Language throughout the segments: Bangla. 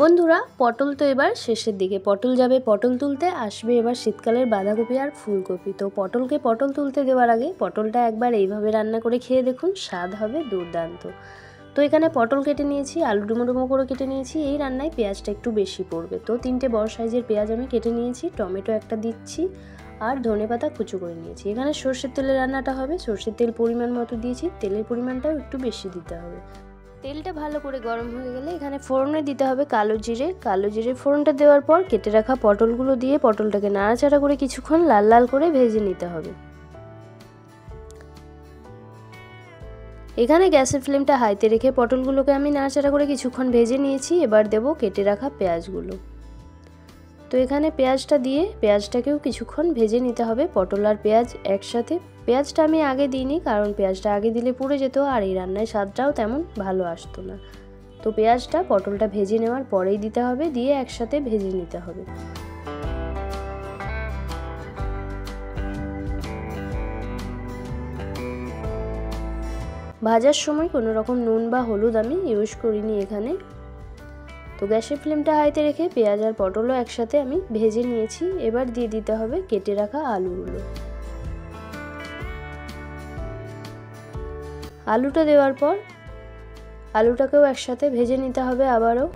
বন্ধুরা, পটল তো এবার শেষের দিকে, পটল যাবে পটল তুলতে, আসবে এবার শীতকালের বাঁধাকপি আর ফুলকপি। তো পটলকে পটল তুলতে দেওয়ার আগে পটলটা একবার এইভাবে রান্না করে খেয়ে দেখুন, স্বাদ হবে দুর্দান্ত। তো এখানে পটল কেটে নিয়েছি, আলু ডুমো ডুমো করে কেটে নিয়েছি। এই রান্নায় পেঁয়াজটা একটু বেশি পড়বে, তো 3টে বড় সাইজের পেঁয়াজ আমি কেটে নিয়েছি, টমেটো একটা দিচ্ছি আর ধনেপাতা কুচো করে নিয়েছি। এখানে সর্ষের তেলে রান্নাটা হবে, সর্ষের তেল পরিমাণ মতো দিয়েছি, তেলের পরিমাণটাও একটু বেশি দিতে হবে। তেলটা ভালো করে গরম হয়ে গেলে এখানে ফোড়নে দিতে হবে কালো জিরে। ফোড়নটা দেওয়ার পর কেটে রাখা পটলগুলো দিয়ে পটলটাকে নাড়াচাড়া করে কিছুক্ষণ লাল লাল করে ভেজে নিতে হবে। এখানে গ্যাসের ফ্লেমটা হাইতে রেখে পটলগুলোকে আমি নাড়াচাড়া করে কিছুক্ষণ ভেজে নিয়েছি। এবার দেব কেটে রাখা পেঁয়াজগুলো। তো এখানে পেঁয়াজটা দিয়ে পেঁয়াজটাকেও কিছুক্ষণ ভেজে নিতে হবে, পটল আর পেঁয়াজ একসাথে। পেঁয়াজটা আমি আগে দিইনি, কারণ পেঁয়াজটা আগে দিলে পুড়ে যেত আর এই রান্নায় স্বাদটাও তেমন ভালো আসতো না। তো পেঁয়াজটা পটলটা ভেজে নেওয়ার পরেই দিতে হবে, দিয়ে একসাথে ভেজে নিতে হবে। ভাজার সময় কোনো রকম নুন বা হলুদ আমি ইউজ করিনি এখানে। তো গ্যাসের ফ্লেমটা হাইতে রেখে পেঁয়াজ আর পটলও একসাথে আমি ভেজে নিয়েছি। এবার দিয়ে দিতে হবে কেটে রাখা আলুগুলো। আলুটা দেওয়ার পর আলুটাকেও একসাথে ভেজে নিতে হবে আবারও।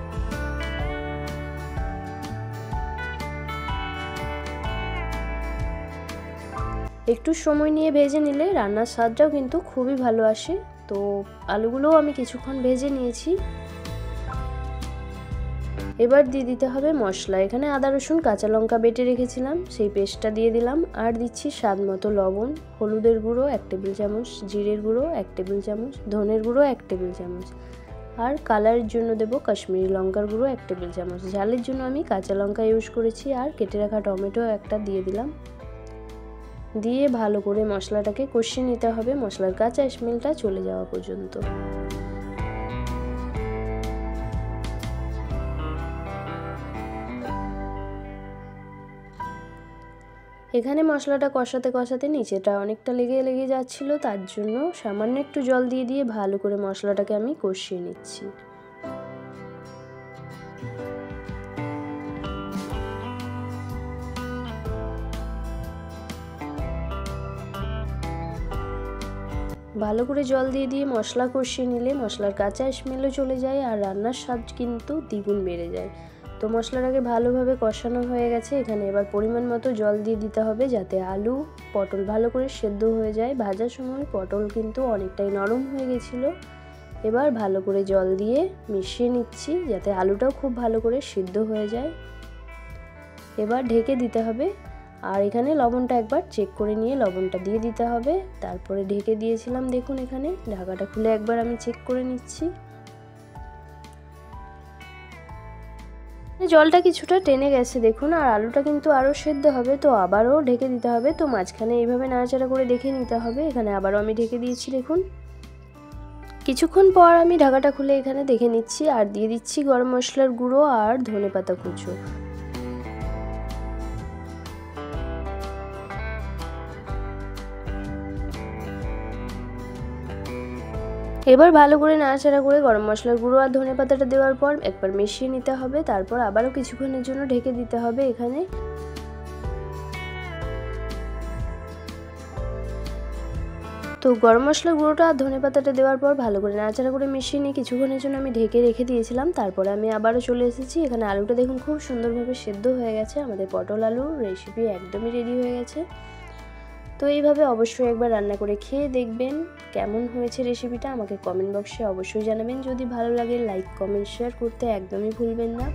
একটু সময় নিয়ে ভেজে নিলে রান্নার স্বাদটাও কিন্তু খুবই ভালো আসে। তো আলুগুলোও আমি কিছুক্ষণ ভেজে নিয়েছি। এবার দিয়ে দিতে হবে মশলা। এখানে আদা রসুন কাঁচা লঙ্কা বেটে রেখেছিলাম, সেই পেস্টটা দিয়ে দিলাম। আর দিচ্ছি স্বাদ মতো লবণ, হলুদের গুঁড়ো 1 টেবিল চামচ, জিরের গুঁড়ো 1 টেবিল চামচ, ধনের গুঁড়ো 1 টেবিল চামচ, আর কালারের জন্য দেব কাশ্মীরি লঙ্কার গুঁড়ো 1 টেবিল চামচ। ঝালের জন্য আমি কাঁচা লঙ্কা ইউজ করেছি। আর কেটে রাখা টমেটো একটা দিয়ে দিলাম। দিয়ে ভালো করে মশলাটাকে কষিয়ে নিতে হবে, মশলার কাঁচা স্মেলটা চলে যাওয়া পর্যন্ত। এখানে মশলাটা কষাতে কষাতে নিচেটা অনেকটা লেগে যাচ্ছিল, তার জন্য সামান্য একটু জল দিয়ে ভালো করে মশলাটাকে আমি কষিয়ে নিচ্ছি। ভালো করে জল দিয়ে মশলা কষিয়ে নিলে মশলার কাঁচা স্মেলও চলে যায় আর রান্নার স্বাদ কিন্তু দ্বিগুণ বেড়ে যায়। তো মশলাটাকে ভালোভাবে কষানো হয়ে গেছে। এখানে এবার পরিমাণ মতো জল দিয়ে দিতে হবে, যাতে আলু পটল ভালো করে সেদ্ধ হয়ে যায়। ভাজার সময় পটল কিন্তু অনেকটাই নরম হয়ে গেছিলো। এবার ভালো করে জল দিয়ে মিশিয়ে নিচ্ছি, যাতে আলুটাও খুব ভালো করে সিদ্ধ হয়ে যায়। এবার ঢেকে দিতে হবে। আর এখানে লবণটা একবার চেক করে নিয়ে লবণটা দিয়ে দিতে হবে। তারপরে ঢেকে দিয়েছিলাম, দেখুন এখানে ঢাকাটা খুলে একবার আমি চেক করে নিচ্ছি। জলটা কিছুটা টেনে গেছে দেখুন, আর আলুটা কিন্তু আরও সেদ্ধ হবে, তো আবারও ঢেকে দিতে হবে। তো মাঝখানে এইভাবে নাড়াচাড়া করে দেখে নিতে হবে। এখানে আবারও আমি ঢেকে দিয়েছি দেখুন। কিছুক্ষণ পর আমি ঢাকাটা খুলে এখানে দেখে নিচ্ছি আর দিয়ে দিচ্ছি গরম মশলার গুঁড়ো আর ধনেপাতা কুচো। এবার ভালো করে নাড়াচাড়া করে গরম মশলার গুঁড়ো আর ধনেপাতাটা দেওয়ার পর একবার মিশিয়ে নিতে হবে। তারপর আবারও কিছুক্ষণের জন্য ঢেকে দিতে হবে। এখানে তো গরম মশলার গুঁড়োটা আর ধনেপাতাটা দেওয়ার পর ভালো করে নাড়াচাড়া করে মিশিয়ে নিয়ে কিছুক্ষণের জন্য আমি ঢেকে রেখে দিয়েছিলাম। তারপরে আমি আবারও চলে এসেছি। এখানে আলুটা দেখুন খুব সুন্দরভাবে সেদ্ধ হয়ে গেছে। আমাদের পটল আলুর রেসিপি একদমই রেডি হয়ে গেছে। তো এইভাবে অবশ্যই একবার রান্না করে খেয়ে দেখবেন কেমন হয়েছে রেসিপিটা। আমাকে কমেন্ট বক্সে অবশ্যই জানাবেন। যদি ভালো লাগে লাইক কমেন্ট শেয়ার করতে একদমই ভুলবেন না।